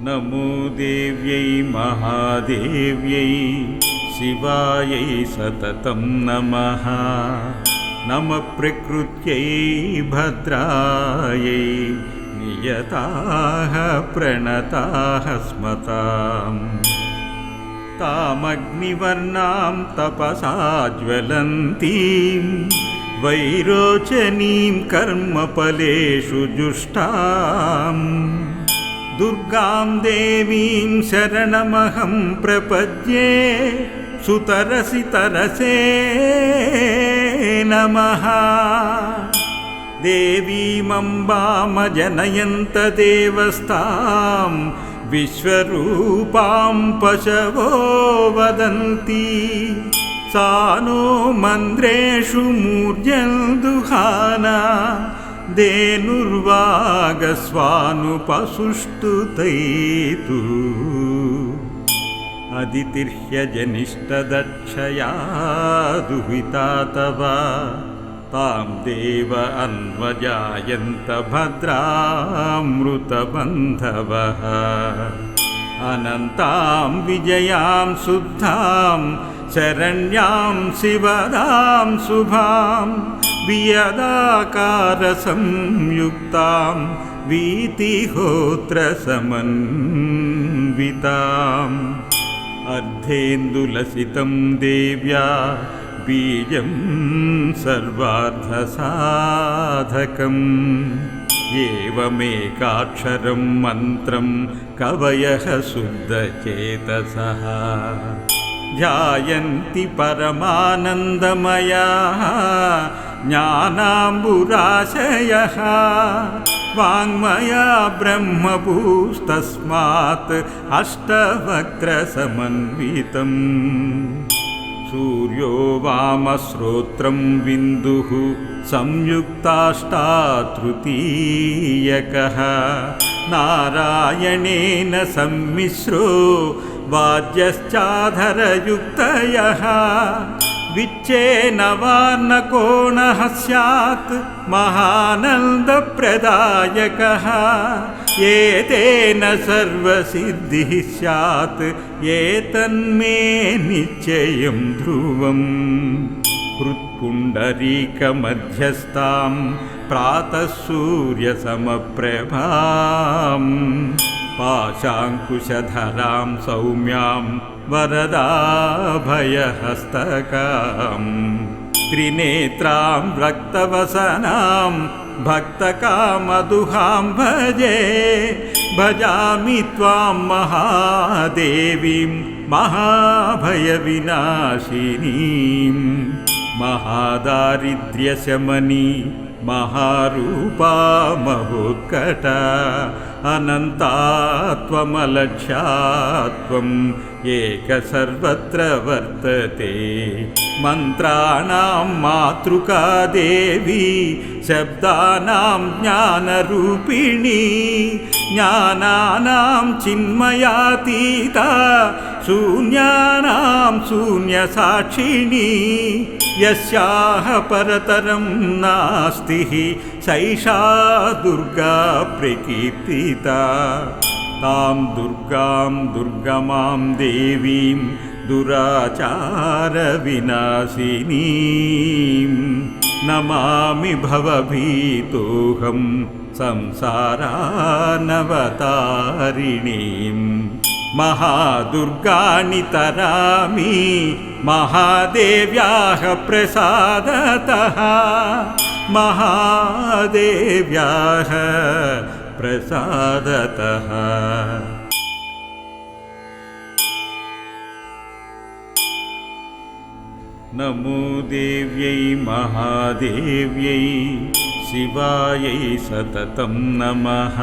नमो देव्यै महादेव्यै शिवायै सततं नमः। नमः प्रकृत्यै भद्रायै नियताः प्रणताः स्मताम्। तामग्निवर्णां तपसा ज्वलन्तीं वैरोचनीं कर्मफलेषु जुष्टाम् दुर्गां देवीं शरणमहं प्रपद्ये। सुतरसि तरसे नमः। देवीमम्बामजनयन्त देवस्तां विश्वरूपां पशवो वदन्ति। सा नो मन्द्रेषु मूर्जन्दुहाना धेनुर्वागस्वानुपसुष्टुतैतु। अदितिर्ह्यजनिष्ठदक्षया दुहिता तव तां देव अन्वजायन्त भद्रामृतबन्धवः। अनन्तां विजयां शुद्धां शरण्यां शिवदां शुभां वियदाकारसंयुक्तां वीतिहोत्रसमन्विताम्। अर्धेन्दुलसितं देव्या बीजं सर्वार्थसाधकम्। एवमेकाक्षरं मन्त्रं कवयः शुद्धचेतसः ध्यायन्ति परमानन्दमयाः ज्ञानाम्बुराशयः। वाङ्मया ब्रह्मभूस्तस्मात् अष्टवक्त्रसमन्वितम्। सूर्यो वामश्रोत्रं बिन्दुः संयुक्ताष्टातृतीयकः। नारायणेन सम्मिश्रो वाज्यश्चाधरयुक्तयः। विच्छेनवार्णकोणः स्यात् महानन्दप्रदायकः। एतेन सर्वसिद्धिः स्यात् एतन्मे निश्चयं ध्रुवम्। हृत्पुण्डरीकमध्यस्थां प्रातः सूर्यसमप्रभां पाशाङ्कुशधरां सौम्यां वरदाभयहस्तकां। त्रिनेत्रां रक्तवसनां भक्तकामदुहां भजे। भजामि त्वां महादेवीं महाभयविनाशिनीं। महादारिद्र्यशमनी महारूपा महोत्कटा। अनन्ता त्वमलक्ष्या त्वम् एक सर्वत्र वर्तते। मन्त्राणां मातृका देवी शब्दानां ज्ञानरूपिणी। ज्ञानानां चिन्मयातीता शून्यानां शून्यसाक्षिणी। यस्याः परतरं नास्ति सैषा दुर्गा प्रकीर्तिता। तां दुर्गां दुर्गमां देवीं दुराचारविनाशिनीं नमामि भवभीतोऽहं संसारानवतारिणीम्। महादुर्गाणि तरामि महादेव्याः प्रसादतः। महादेव्याः प्रसादतः। नमो देव्यै महादेव्यै शिवायै सततं नमः।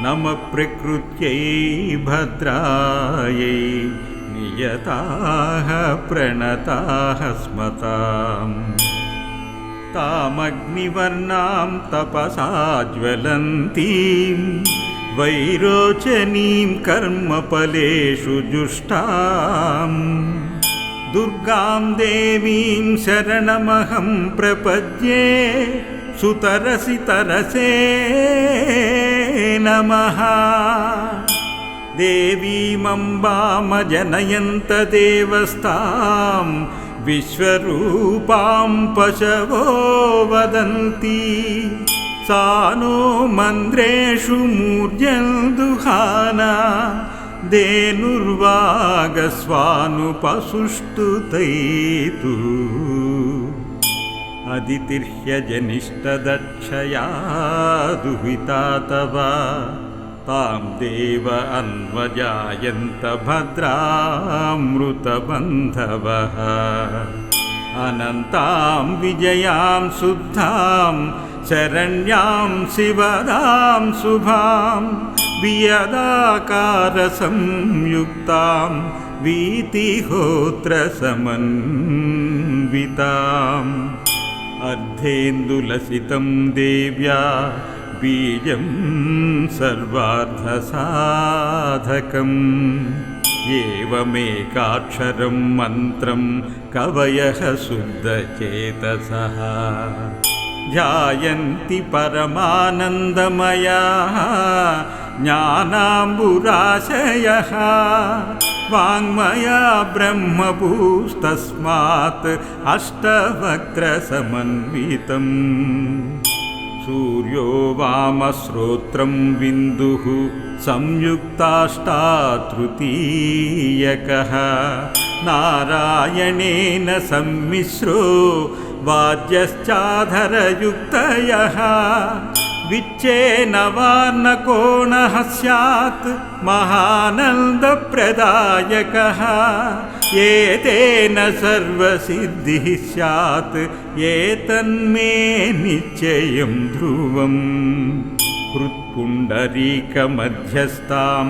नमः प्रकृत्यै भद्रायै नियताः प्रणताः स्मताम्। तामग्निवर्णां तपसा ज्वलन्तीं वैरोचनीं कर्मफलेषु जुष्टाम्। दुर्गां देवीं शरणमहं प्रपद्ये। सुतरसि तरसे नमः। देवीमम्बामजनयन्त देवस्तां विश्वरूपां पशवो वदन्ति सा नो मन्द्रेषु मूर्जन्दुहाना धेनुर्वागस्वानुपसुष्टुतैतु अदितिर्ह्यजनिष्ठदक्षया दुहिता तव तां देव अन्वजायन्त भद्रामृतबन्धवः अनन्तां विजयां शुद्धां शरण्यां शिवदां शुभां वियदाकारसंयुक्तां वीतिहोत्रसमन्विताम् अर्धेन्दुलसितं देव्या बीजं सर्वार्थसाधकम् एवमेकाक्षरं मन्त्रं कवयः शुद्धचेतसः ध्यायन्ति परमानन्दमयाः ज्ञानाम्बुराशयः वाङ्मया ब्रह्मभूस्तस्मात् अष्टवक्त्रसमन्वितम् सूर्यो वामश्रोत्रं बिन्दुः संयुक्ताष्टातृतीयकः नारायणेन सम्मिश्रो वाद्यश्चाधरयुक्तयः विच्छेनवान्नकोणः स्यात् महानन्दप्रदायकः एतेन सर्वसिद्धिः स्यात् एतन्मे निश्चयं ध्रुवम् हृत्पुण्डरीकमध्यस्थां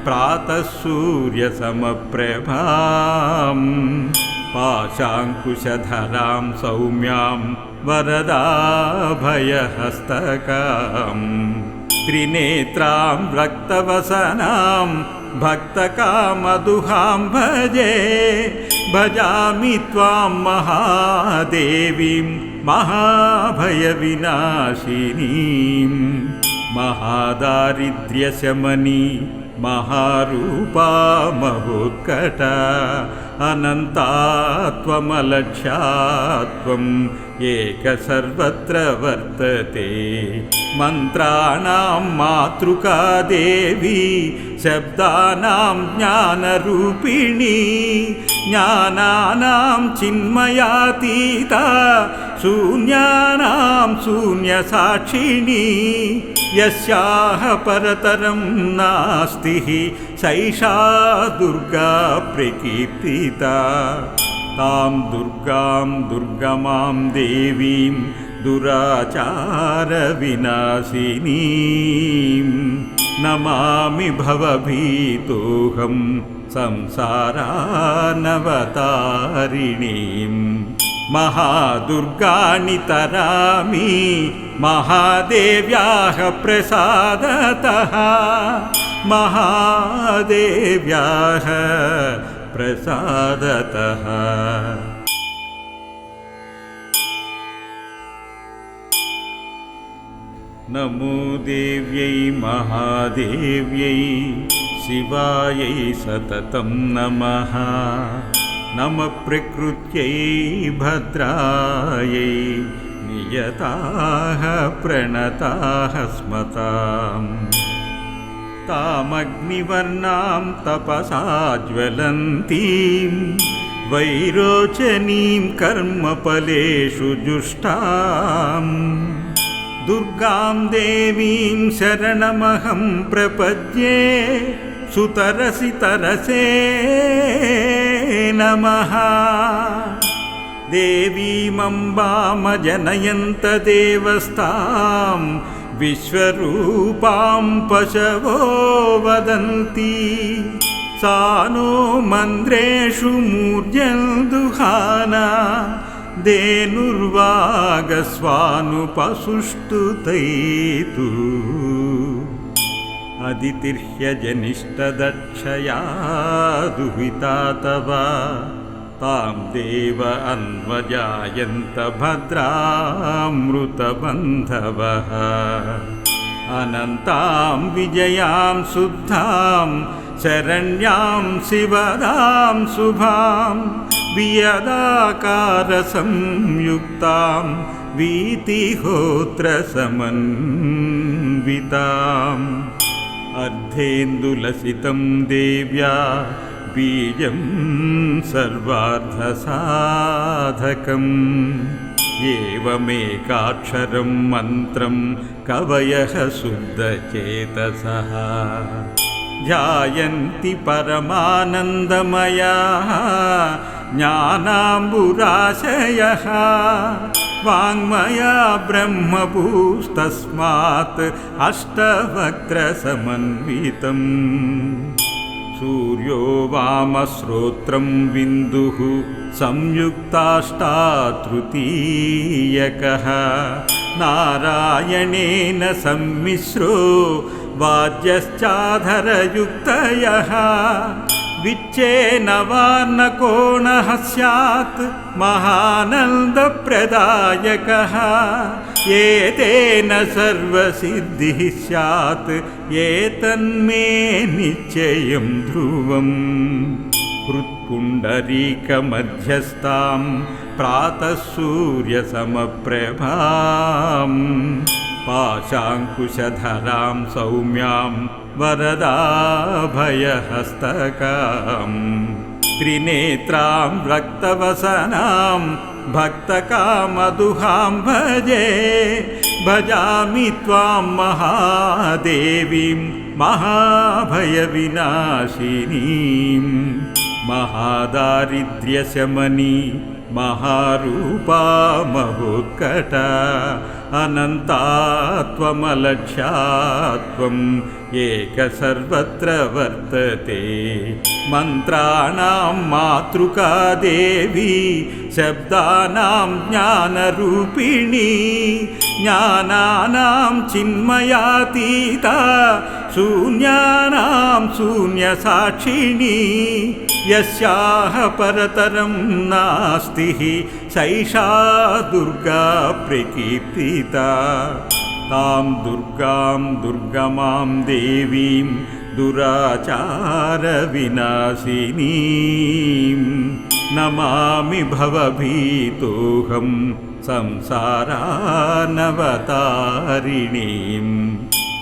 प्रातः सूर्यसमप्रभां पाशाङ्कुशधरां सौम्यां वरदाभयहस्तकां त्रिनेत्रां रक्तवसनां भक्तकामदुहां भजामि त्वां महादेवीं महाभयविनाशिनीं महादारिद्र्यशमनी महारूपा महोत्कटा अनन्ता त्वमलक्ष्या त्वम् एक सर्वत्र वर्तते मन्त्राणां मातृका देवी शब्दानां ज्ञानरूपिणी ज्ञानानां चिन्मयातीता शून्यानां शून्यसाक्षिणी यस्याः परतरं नास्ति सैषा दुर्गा प्रकीर्तिता तां दुर्गां दुर्गमां देवीं दुराचारविनाशिनीं नमामि भवभीतोऽहं संसारानवतारिणीं महादुर्गाणि तरामि महादेव्याः प्रसादतः महादेव्याः प्रसादतः। नमो देव्यै महादेव्यै शिवायै सततं नमः नमः प्रकृत्यै भद्रायै नियताः प्रणताः स्मताम् तामग्निवर्णां तपसा ज्वलन्तीं वैरोचनीं कर्मफलेषु जुष्टां दुर्गां देवीं शरणमहं प्रपद्ये सुतरसि तरसे नमः देवीमम्बामजनयन्त देवस्तां विश्वरूपां पशवो वदन्ति सा नो मन्द्रेषु मूर्जन्दुहाना धेनुर्वागस्वानुपसुष्टुतैतु अदितिर्ह्यजनिष्ठदक्षया दुहिता तव तां देव अन्वजायन्त भद्रामृतबन्धवः अनन्तां विजयां शुद्धां शरण्यां शिवदां शुभां वियदाकारसंयुक्तां वीतिहोत्रसमन्विताम् अर्धेन्दुलसितं देव्या बीजं सर्वार्थसाधकम् एवमेकाक्षरं मन्त्रं कवयः शुद्धचेतसः ध्यायन्ति परमानन्दमयाः ज्ञानाम्बुराशयः वाङ्मया ब्रह्मभूस्तस्मात् अष्टवक्त्रसमन्वितम् सूर्यो वामश्रोत्रं बिन्दुः संयुक्ताष्टातृतीयकः नारायणेन सम्मिश्रो वाद्यश्चाधरयुक्तयः विच्छेनवार्णकोणः स्यात् महानन्दप्रदायकः एतेन सर्वसिद्धिः स्यात् एतन्मे निश्चयं ध्रुवम् हृत्पुण्डरीकमध्यस्थां प्रातः सूर्यसमप्रभां पाशाङ्कुशधरां सौम्यां वरदाभयहस्तकां त्रिनेत्रां रक्तवसनां भक्तकामदुहां भजामि त्वां महादेवीं महाभयविनाशिनीं महादारिद्र्यशमनी महारूपा महोत्कटा अनन्ता त्वमलक्ष्या त्वम् एक सर्वत्र वर्तते मन्त्राणां मातृका देवी शब्दानां ज्ञानरूपिणी ज्ञानानां चिन्मयातीता शून्यानां शून्यसाक्षिणी यस्याः परतरं नास्ति सैषा दुर्गा प्रकीर्तिता तां दुर्गां दुर्गमां देवीं दुराचारविनाशिनीं नमामि भवभीतोऽहं संसारानवतारिणीं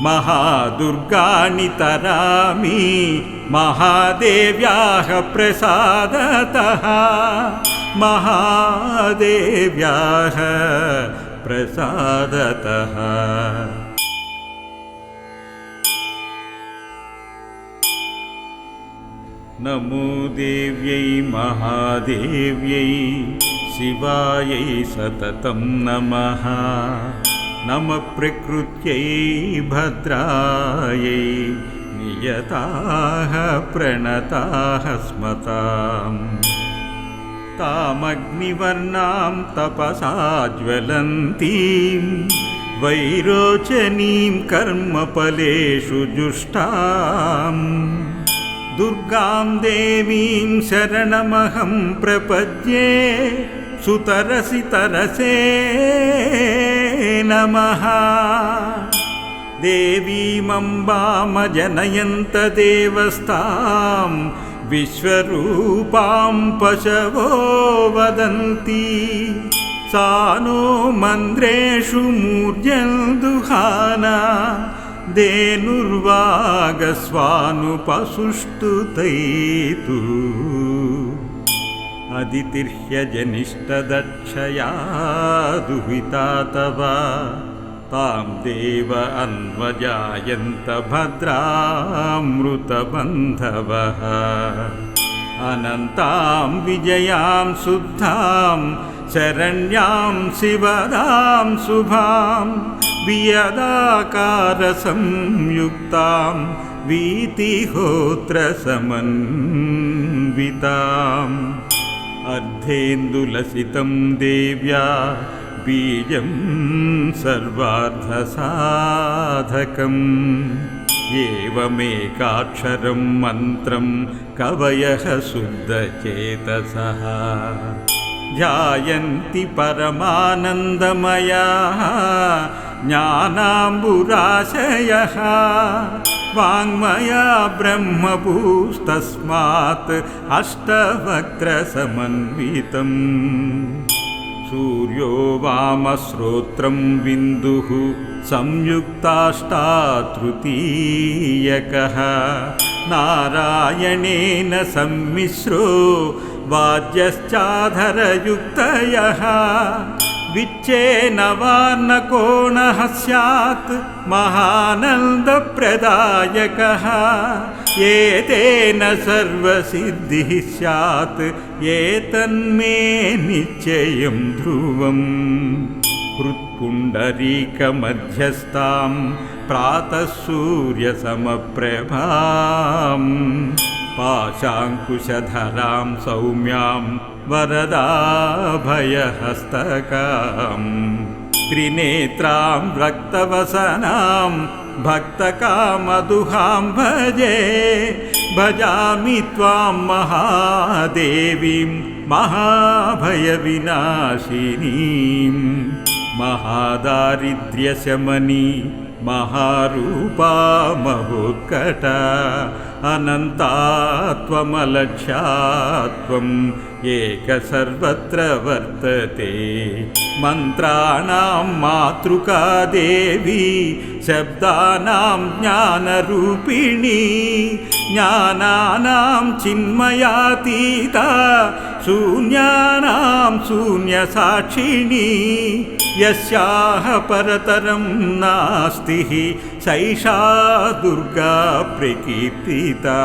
महादुर्गाणि तरामि महादेव्याः प्रसादतः महादेव्याः प्रसादतः। नमो देव्यै महादेव्यै शिवायै सततं नमः नमः प्रकृत्यै भद्रायै नियताः प्रणताः स्मताम् तामग्निवर्णां तपसा ज्वलन्तीं वैरोचनीं कर्मफलेषु जुष्टाम् दुर्गां देवीं शरणमहं प्रपद्ये सुतरसि तरसे नमः देवीमम्बामजनयन्त देवस्तां विश्वरूपां पशवो वदन्ति सा नो मन्द्रेषु मूर्जन्दुहाना धेनुर्वागस्वानुपसुष्टुतैतु अदितिर्ह्यजनिष्ठदक्षया दुहिता तव तां देव अन्वजायन्त भद्रामृतबन्धवः अनन्तां विजयां शुद्धां शरण्यां शिवदां शुभां वियदाकारसंयुक्तां वीतिहोत्रसमन्विताम् अर्धेन्दुलसितं देव्या बीजं सर्वार्थसाधकम् एवमेकाक्षरं मन्त्रं कवयः शुद्धचेतसः ध्यायन्ति परमानन्दमयाः ज्ञानाम्बुराशयः वाङ्मया ब्रह्मभूस्तस्मात् अष्टवक्त्रसमन्वितम् सूर्यो वामश्रोत्रं बिन्दुः संयुक्ताष्टातृतीयकः नारायणेन सम्मिश्रो वाद्यश्चाधरयुक्तयः विच्चेन वार्णकोणः स्यात् महानन्दप्रदायकः एतेन सर्वसिद्धिः स्यात् एतन्मे निश्चयं ध्रुवम् हृत्पुण्डरीकमध्यस्थां प्रातः सूर्यसमप्रभां पाशाङ्कुशधरां सौम्यां वरदाभयहस्तकां त्रिनेत्रां रक्तवसनां भक्तकामदुहां भजामि त्वां महादेवीं महाभयविनाशिनीं महादारिद्र्यशमनी महारूपा महोत्कटा अनन्ता त्वमलक्ष्या त्वम् एक सर्वत्र वर्तते मन्त्राणां मातृका देवी शब्दानां ज्ञानरूपिणी ज्ञानानां चिन्मयातीता शून्यानां शून्यसाक्षिणी यस्याः परतरं नास्ति सैषा दुर्गा प्रकीर्तिता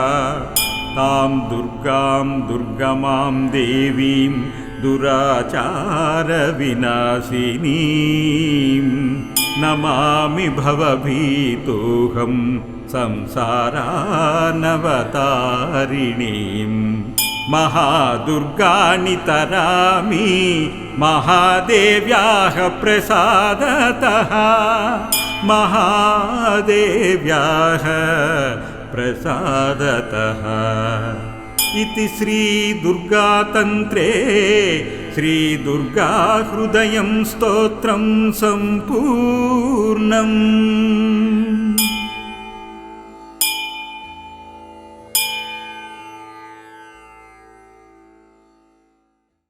तां दुर्गां दुर्गमां देवीं दुराचारविनाशिनीं नमामि भवभीतोऽहं संसारानवतारिणीं महादुर्गाणि तरामि महादेव्याः प्रसादतः महादेव्याः प्रसादतः इति श्रीदुर्गातन्त्रे श्रीदुर्गाहृदयं स्तोत्रं सम्पूर्णम्।